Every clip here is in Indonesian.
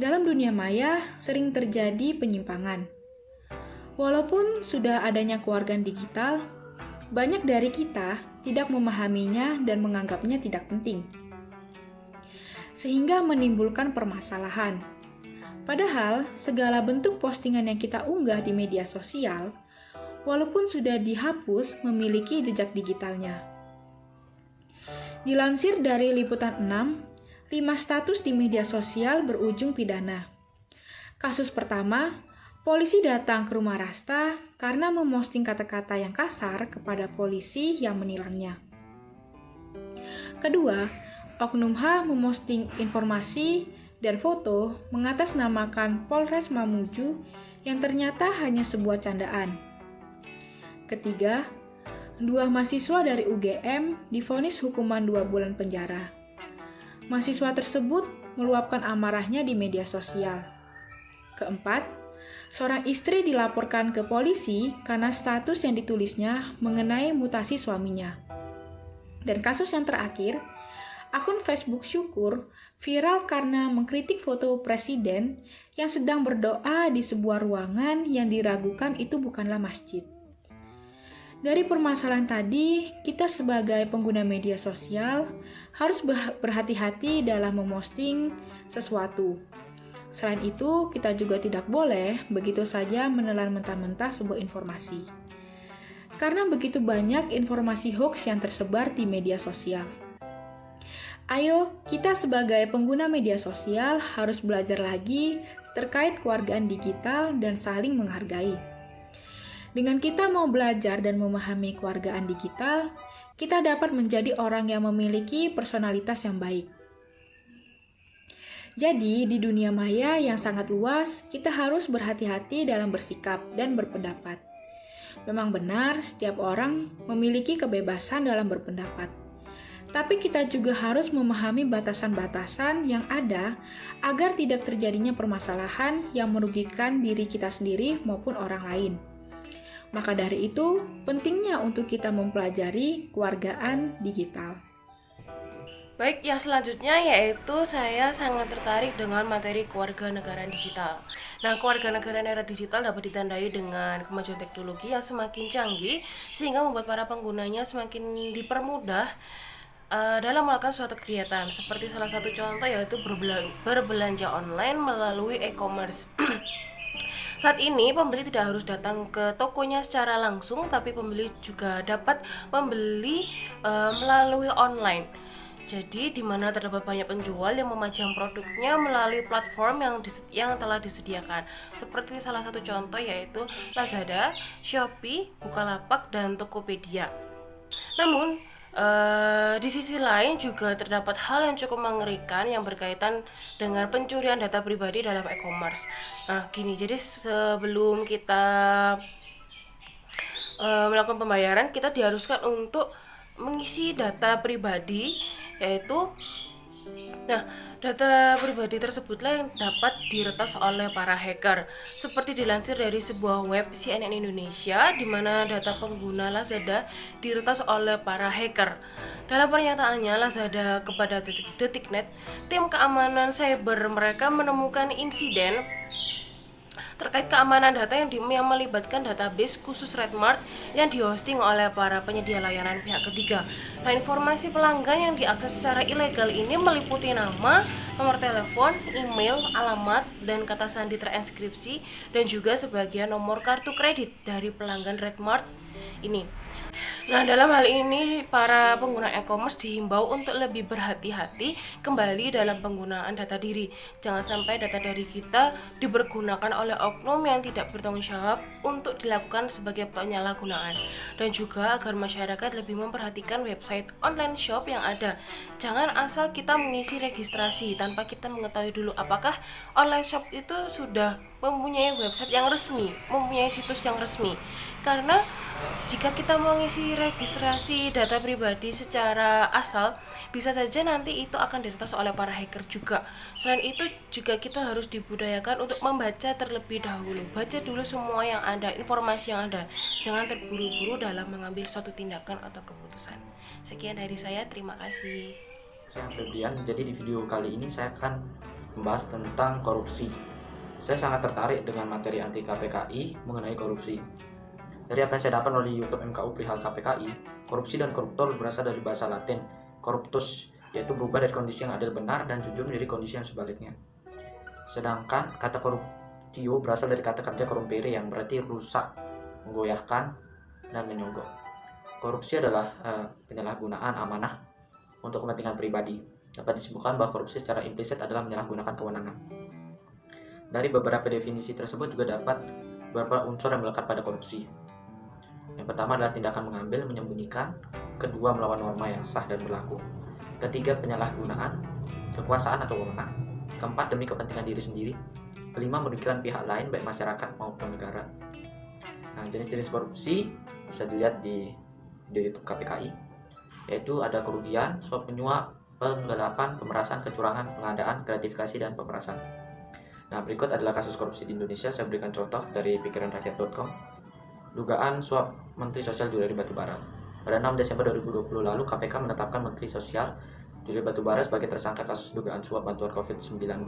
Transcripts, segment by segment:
Dalam dunia maya sering terjadi penyimpangan. Walaupun sudah adanya kewarganegaraan digital, banyak dari kita tidak memahaminya dan menganggapnya tidak penting, sehingga menimbulkan permasalahan. Padahal, segala bentuk postingan yang kita unggah di media sosial, walaupun sudah dihapus, memiliki jejak digitalnya. Dilansir dari Liputan 6, 5 status di media sosial berujung pidana. Kasus pertama, polisi datang ke rumah Rasta karena memosting kata-kata yang kasar kepada polisi yang menilangnya. Kedua, Oknum H memosting informasi dan foto mengatasnamakan Polres Mamuju yang ternyata hanya sebuah candaan. Ketiga, 2 mahasiswa dari UGM divonis hukuman 2 bulan penjara. Mahasiswa tersebut meluapkan amarahnya di media sosial. Keempat, seorang istri dilaporkan ke polisi karena status yang ditulisnya mengenai mutasi suaminya. Dan kasus yang terakhir, akun Facebook Syukur viral karena mengkritik foto presiden yang sedang berdoa di sebuah ruangan yang diragukan itu bukanlah masjid. Dari permasalahan tadi, kita sebagai pengguna media sosial harus berhati-hati dalam memosting sesuatu. Selain itu, kita juga tidak boleh begitu saja menelan mentah-mentah sebuah informasi. Karena begitu banyak informasi hoax yang tersebar di media sosial. Ayo, kita sebagai pengguna media sosial harus belajar lagi terkait kewarganegaraan digital dan saling menghargai. Dengan kita mau belajar dan memahami kewarganegaraan digital, kita dapat menjadi orang yang memiliki personalitas yang baik. Jadi, di dunia maya yang sangat luas, kita harus berhati-hati dalam bersikap dan berpendapat. Memang benar, setiap orang memiliki kebebasan dalam berpendapat. Tapi kita juga harus memahami batasan-batasan yang ada agar tidak terjadinya permasalahan yang merugikan diri kita sendiri maupun orang lain. Maka dari itu, pentingnya untuk kita mempelajari kewarganegaraan digital. Baik, yang selanjutnya yaitu saya sangat tertarik dengan materi kewarganegaraan digital. Nah, kewarganegaraan era digital dapat ditandai dengan kemajuan teknologi yang semakin canggih sehingga membuat para penggunanya semakin dipermudah dalam melakukan suatu kegiatan. Seperti salah satu contoh yaitu berbelanja online melalui e-commerce. Saat ini pembeli tidak harus datang ke tokonya secara langsung, tapi pembeli juga dapat membeli melalui online. Jadi di mana terdapat banyak penjual yang memajang produknya melalui platform yang telah disediakan. Seperti salah satu contoh yaitu Lazada, Shopee, Bukalapak, dan Tokopedia. Namun di sisi lain juga terdapat hal yang cukup mengerikan yang berkaitan dengan pencurian data pribadi dalam e-commerce. Nah, gini, jadi sebelum kita melakukan pembayaran, kita diharuskan untuk mengisi data pribadi, yaitu data pribadi tersebutlah yang dapat diretas oleh para hacker. Seperti dilansir dari sebuah web CNN Indonesia, di mana data pengguna Lazada diretas oleh para hacker. Dalam pernyataannya Lazada kepada Detiknet, tim keamanan cyber mereka menemukan insiden terkait keamanan data yang melibatkan database khusus Redmart yang dihosting oleh para penyedia layanan pihak ketiga. Nah, informasi pelanggan yang diakses secara ilegal ini meliputi nama, nomor telepon, email, alamat, dan kata sandi terenskripsi, dan juga sebagian nomor kartu kredit dari pelanggan Redmart ini. Nah, dalam hal ini para pengguna e-commerce dihimbau untuk lebih berhati-hati kembali dalam penggunaan data diri. Jangan sampai data dari kita dipergunakan oleh oknum yang tidak bertanggung jawab untuk dilakukan sebagai penyalahgunaan. Dan juga agar masyarakat lebih memperhatikan website online shop yang ada. Jangan asal kita mengisi registrasi tanpa kita mengetahui dulu apakah online shop itu sudah mempunyai website yang resmi, mempunyai situs yang resmi. Karena jika kita mengisi registrasi data pribadi secara asal, bisa saja nanti itu akan diretas oleh para hacker juga. Selain itu juga kita harus dibudayakan untuk membaca terlebih dahulu. Baca dulu semua yang ada, informasi yang ada. Jangan terburu-buru dalam mengambil suatu tindakan atau keputusan. Sekian dari saya, terima kasih. Saya Febrian. Jadi di video kali ini saya akan membahas tentang korupsi. Saya sangat tertarik dengan materi anti KPKI mengenai korupsi. Dari apa yang saya dapat melalui YouTube MKU perihal KPKI, korupsi dan koruptor berasal dari bahasa Latin corruptus, yaitu berubah dari kondisi yang adil benar dan jujur menjadi kondisi yang sebaliknya. Sedangkan kata corruptio berasal dari kata kerja corrumpere yang berarti rusak, menggoyahkan, dan menyogok. Korupsi adalah penyalahgunaan amanah untuk kepentingan pribadi. Dapat disimpulkan bahwa korupsi secara implisit adalah menyalahgunakan kewenangan. Dari beberapa definisi tersebut juga dapat beberapa unsur yang melekat pada korupsi. Yang pertama adalah tindakan mengambil, menyembunyikan. Kedua, melawan norma yang sah dan berlaku. Ketiga, penyalahgunaan kekuasaan atau wewenang. Keempat, demi kepentingan diri sendiri. Kelima, merugikan pihak lain baik masyarakat maupun negara. Nah, jenis-jenis korupsi bisa dilihat di YouTube KPKI, yaitu ada kerugian, suap menyuap, penggelapan, pemerasan, kecurangan, pengadaan, gratifikasi, dan pemerasan. Nah, berikut adalah kasus korupsi di Indonesia. Saya berikan contoh dari pikiranrakyat.com. Dugaan suap Menteri Sosial Juliari Batubara. Pada 6 Desember 2020 lalu, KPK menetapkan Menteri Sosial Juliari Batubara sebagai tersangka kasus dugaan suap bantuan COVID-19.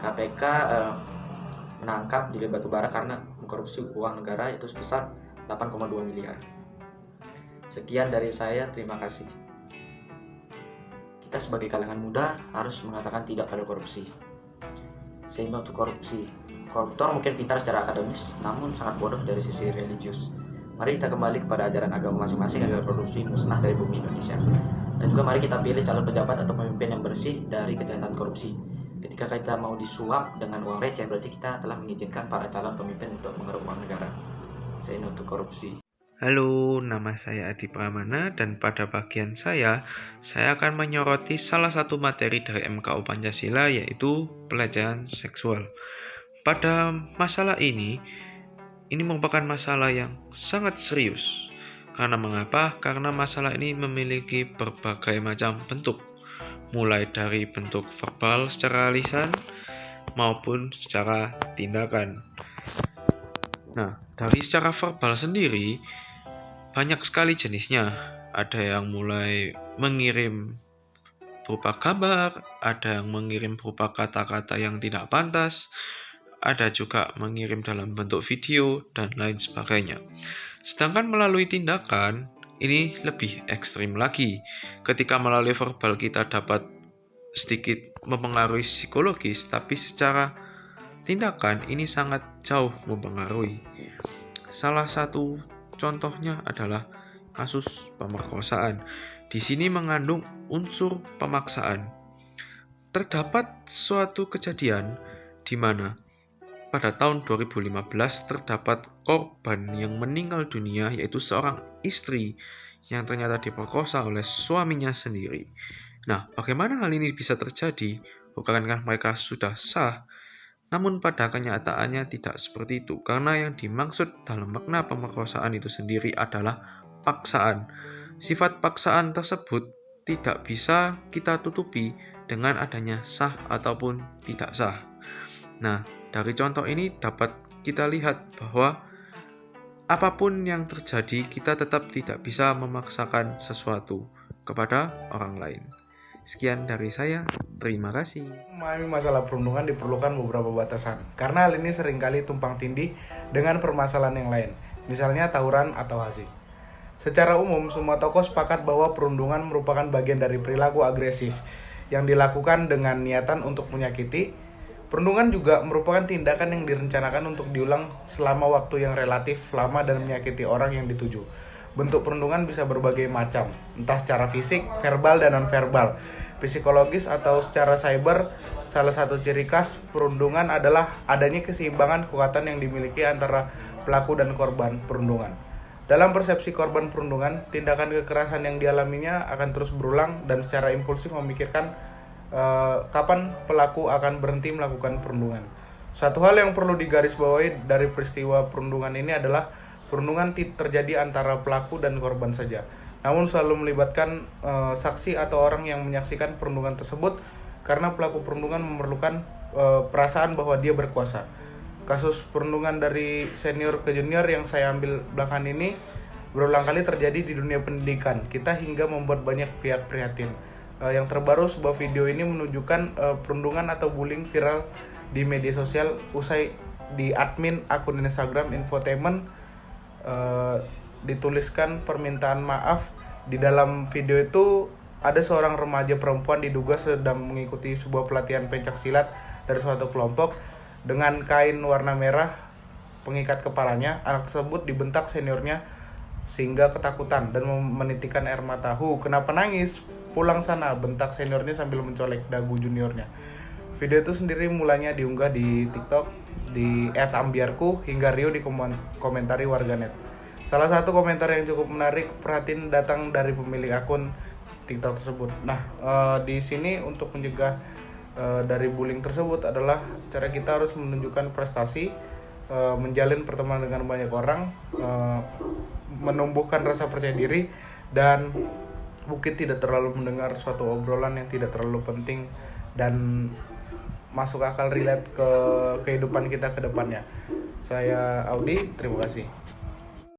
KPK menangkap Juliari Batubara karena mengkorupsi uang negara yaitu sebesar 8,2 miliar. Sekian dari saya, terima kasih. Kita sebagai kalangan muda harus mengatakan tidak pada korupsi. Say no to korupsi. Koruptor mungkin pintar secara akademis, namun sangat bodoh dari sisi religius. Mari kita kembali kepada ajaran agama masing-masing agar korupsi musnah dari bumi Indonesia. Dan juga mari kita pilih calon pejabat atau pemimpin yang bersih dari kejahatan korupsi. Ketika kita mau disuap dengan uang receh, berarti kita telah mengizinkan para calon pemimpin untuk mengeruk uang negara. Say no to korupsi. Halo, nama saya Adi Pramana dan pada bagian saya akan menyoroti salah satu materi dari MKU Pancasila yaitu pelecehan seksual. Pada masalah ini merupakan masalah yang sangat serius. Karena mengapa? Karena masalah ini memiliki berbagai macam bentuk, mulai dari bentuk verbal secara lisan maupun secara tindakan. Nah, dari secara verbal sendiri banyak sekali jenisnya. Ada yang mulai mengirim berupa gambar, ada yang mengirim berupa kata-kata yang tidak pantas, ada juga mengirim dalam bentuk video, dan lain sebagainya. Sedangkan melalui tindakan, ini lebih ekstrim lagi. Ketika melalui verbal kita dapat sedikit mempengaruhi psikologis, tapi secara tindakan ini sangat jauh mempengaruhi. Salah satu contohnya adalah kasus pemerkosaan. Di sini mengandung unsur pemaksaan. Terdapat suatu kejadian di mana pada tahun 2015 terdapat korban yang meninggal dunia, yaitu seorang istri yang ternyata diperkosa oleh suaminya sendiri. Nah, bagaimana hal ini bisa terjadi? Bukankah mereka sudah sah? Namun pada kenyataannya tidak seperti itu, karena yang dimaksud dalam makna pemerkosaan itu sendiri adalah paksaan. Sifat paksaan tersebut tidak bisa kita tutupi dengan adanya sah ataupun tidak sah. Nah, dari contoh ini dapat kita lihat bahwa apapun yang terjadi, kita tetap tidak bisa memaksakan sesuatu kepada orang lain. Sekian dari saya, terima kasih. Memahami masalah perundungan diperlukan beberapa batasan, karena hal ini seringkali tumpang tindih dengan permasalahan yang lain, misalnya tawuran atau hasik. Secara umum, semua tokoh sepakat bahwa perundungan merupakan bagian dari perilaku agresif yang dilakukan dengan niatan untuk menyakiti. Perundungan juga merupakan tindakan yang direncanakan untuk diulang selama waktu yang relatif lama dan menyakiti orang yang dituju. Bentuk perundungan bisa berbagai macam, entah secara fisik, verbal, dan non-verbal, psikologis, atau secara cyber. Salah satu ciri khas perundungan adalah adanya keseimbangan kekuatan yang dimiliki antara pelaku dan korban perundungan. Dalam persepsi korban perundungan, tindakan kekerasan yang dialaminya akan terus berulang dan secara impulsif memikirkan kapan pelaku akan berhenti melakukan perundungan. Satu hal yang perlu digarisbawahi dari peristiwa perundungan ini adalah perundungan terjadi antara pelaku dan korban saja, namun selalu melibatkan saksi atau orang yang menyaksikan perundungan tersebut, karena pelaku perundungan memerlukan perasaan bahwa dia berkuasa. Kasus perundungan dari senior ke junior yang saya ambil belakangan ini berulang kali terjadi di dunia pendidikan kita hingga membuat banyak pihak prihatin. Yang terbaru, sebuah video ini menunjukkan perundungan atau bullying viral di media sosial usai di admin akun Instagram Infotainment dituliskan permintaan maaf. Di dalam video itu ada seorang remaja perempuan diduga sedang mengikuti sebuah pelatihan pencak silat dari suatu kelompok. Dengan kain warna merah pengikat kepalanya, anak tersebut dibentak seniornya sehingga ketakutan dan menitikkan air mata. Kenapa nangis? Pulang sana, bentak seniornya sambil mencolek dagu juniornya. Video itu sendiri mulanya diunggah di TikTok di @ambiarku hingga Rio dikomentari warganet. Salah satu komentar yang cukup menarik perhatian datang dari pemilik akun TikTok tersebut. Nah, di sini untuk mencegah dari bullying tersebut adalah cara kita harus menunjukkan prestasi, menjalin pertemanan dengan banyak orang, menumbuhkan rasa percaya diri, dan mungkin tidak terlalu mendengar suatu obrolan yang tidak terlalu penting dan masuk akal relate ke kehidupan kita ke depannya. Saya Audi, terima kasih.